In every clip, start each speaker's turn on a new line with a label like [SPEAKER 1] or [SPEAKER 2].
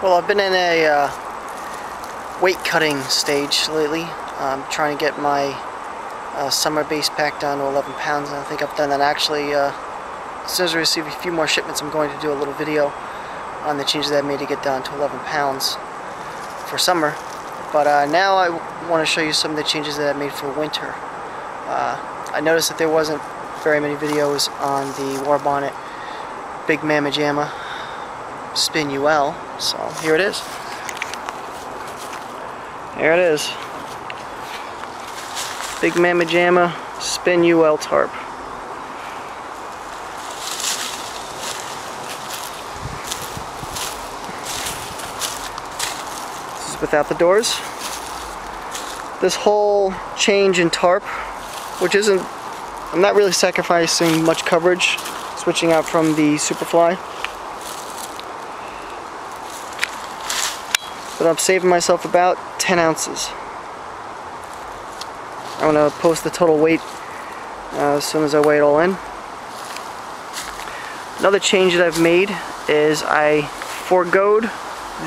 [SPEAKER 1] Well, I've been in a weight cutting stage lately. I'm trying to get my summer base pack down to 11 pounds, and I think I've done that actually. As soon as I receive a few more shipments, I'm going to do a little video on the changes that I made to get down to 11 pounds for summer. But now I want to show you some of the changes that I made for winter. I noticed that there wasn't very many videos on the Warbonnet Big Mamajamba SpinnUL, so here it is. There it is. Big Mamajamba SpinnUL tarp. This is without the doors. This whole change in tarp, which isn't, I'm not really sacrificing much coverage, switching out from the Superfly, but I'm saving myself about 10 ounces. I'm going to post the total weight as soon as I weigh it all in. Another change that I've made is I foregoed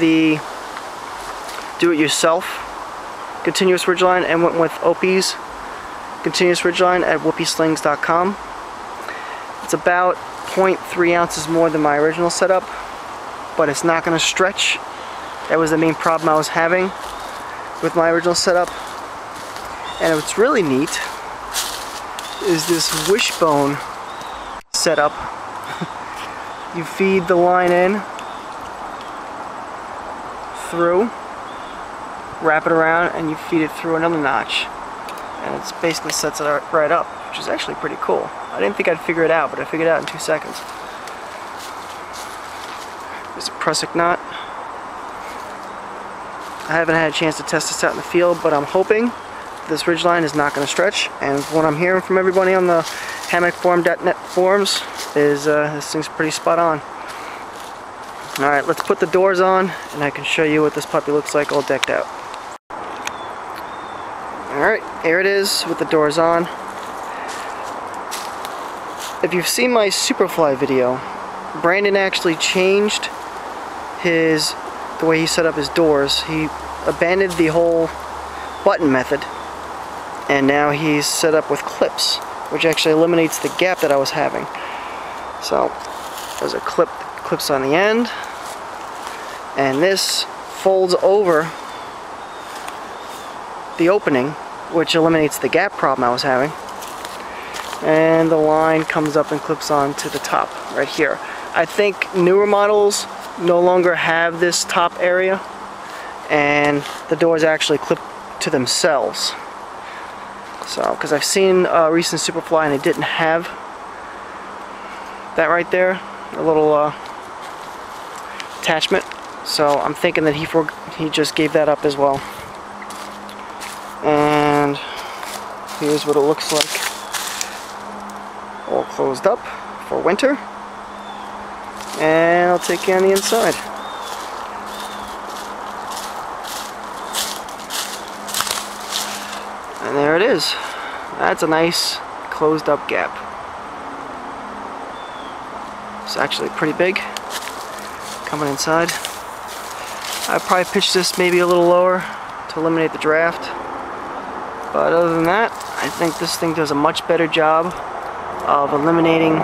[SPEAKER 1] the do-it-yourself continuous ridgeline and went with OP's continuous ridgeline at whoopieslings.com. It's about 0.3 ounces more than my original setup, but it's not going to stretch. That was the main problem I was having with my original setup. And what's really neat is this wishbone setup. You feed the line in through, wrap it around, and you feed it through another notch. And it basically sets it right up, which is actually pretty cool. I didn't think I'd figure it out, but I figured it out in 2 seconds. There's a prusik knot. I haven't had a chance to test this out in the field, but I'm hoping this ridgeline is not going to stretch. And what I'm hearing from everybody on the hammockforum.net forums is this thing's pretty spot on. Alright, let's put the doors on, and I can show you what this puppy looks like all decked out. Alright, here it is with the doors on. If you've seen my Superfly video, Brandon actually changed the way he set up his doors. He abandoned the whole button method, and now he's set up with clips, which actually eliminates the gap that I was having. So there's a clips on the end, and this folds over the opening, which eliminates the gap problem I was having, and the line comes up and clips on to the top right here. I think newer models no longer have this top area, and the doors actually clip to themselves. So, because I've seen a recent Superfly and it didn't have that right there, a little attachment. So I'm thinking that he just gave that up as well. And here's what it looks like, all closed up for winter. And I'll take you on the inside. And there it is. That's a nice closed up gap. It's actually pretty big coming inside. I'd probably pitch this maybe a little lower to eliminate the draft. But other than that, I think this thing does a much better job of eliminating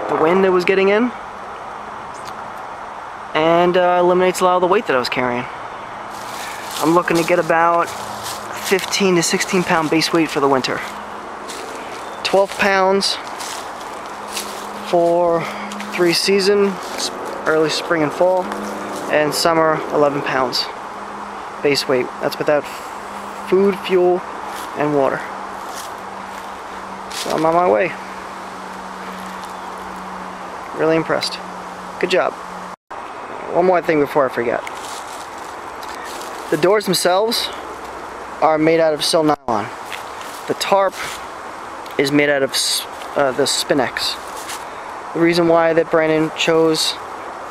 [SPEAKER 1] the wind that was getting in, and eliminates a lot of the weight that I was carrying. I'm looking to get about 15 to 16 pound base weight for the winter. 12 pounds for 3 seasons, early spring and fall, and summer 11 pounds base weight. That's without food, fuel, and water. So I'm on my way. Really impressed. Good job. One more thing before I forget. The doors themselves are made out of sil nylon. The tarp is made out of the SpinnUL. The reason why that Brandon chose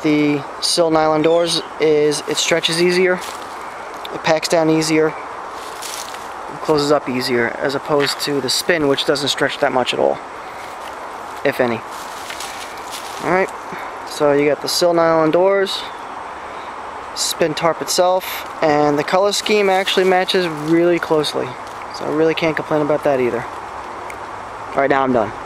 [SPEAKER 1] the sil nylon doors is it stretches easier, it packs down easier, and closes up easier, as opposed to the spin, which doesn't stretch that much at all, if any. Alright, so you got the sil nylon doors, spin tarp itself, and the color scheme actually matches really closely. So I really can't complain about that either. Alright, now I'm done.